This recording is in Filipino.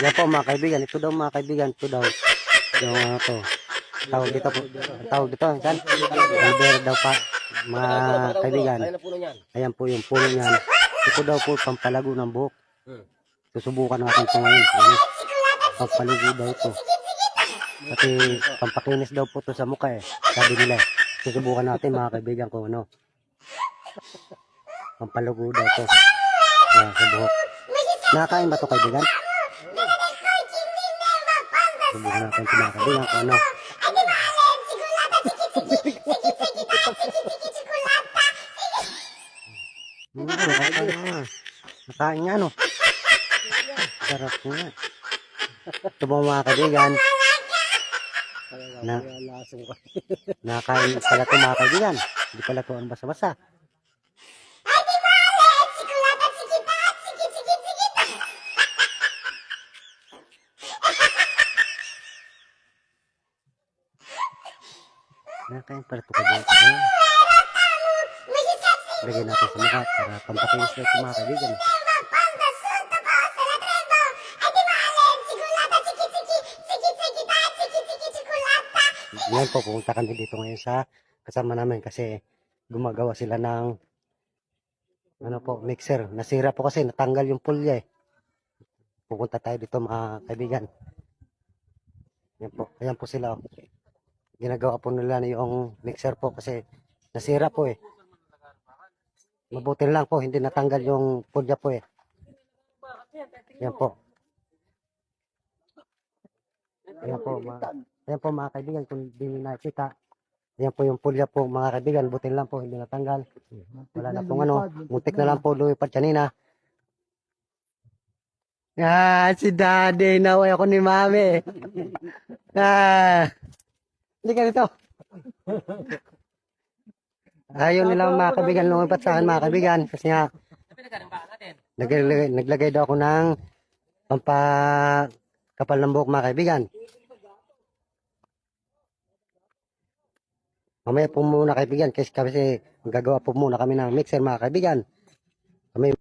Yan po mga kaibigan, ito daw mga kaibigan, ito daw. Yung to. Tawag dito po. Tawag dito, kan? Albert daw pa, mga kaibigan. Ayan po yung puno niyan. Ito daw po pampalago ng buhok. Susubukan natin ito ngayon. Pampalago daw ito. Pati pampakinis daw po ito sa mukha eh. Sabi nila eh. Susubukan natin mga kaibigan kung ano. Pampalago daw ito. Sa buhok. Nakakain ba ito kaibigan? Subukan natin ito mga kaibigan kung ano. Nakain nga no. Sarap nga. Ito mga kaibigan. Nakain pala ito mga kaibigan. Hindi pala ito ang basa-basa. Nakain pala ito kaibigan. Lagyan natin sa mukha para pampakinis na ito mga kaibigan. Ngayon po, pupunta kami dito ngayon sa kasama namin kasi gumagawa sila ng ano po, mixer. Nasira po kasi, natanggal yung pulya eh. Pupunta tayo dito mga kaibigan. Ayan po sila. Oh. Ginagawa po nila yung mixer po kasi nasira po eh. Mabuti lang po, hindi natanggal yung pulya po eh. Ayan po. Ayan po mga kaibigan, kung hindi nyo nakikita. Ayan po yung pulya po mga kaibigan, buti lang po, hindi natanggal. Wala na pong ano, muntik na lang po lumipad kanina. Si daddy, naway ako ni mami. Hindi ka dito. Ayaw nila mga kaibigan lumipat sa akin mga kaibigan. Kasi nga, naglagay daw ako ng pampakapal ng buhok mga kaibigan. Mamaya po muna kaibigan kasi gagawa po muna kami ng mixer mga kaibigan. Kami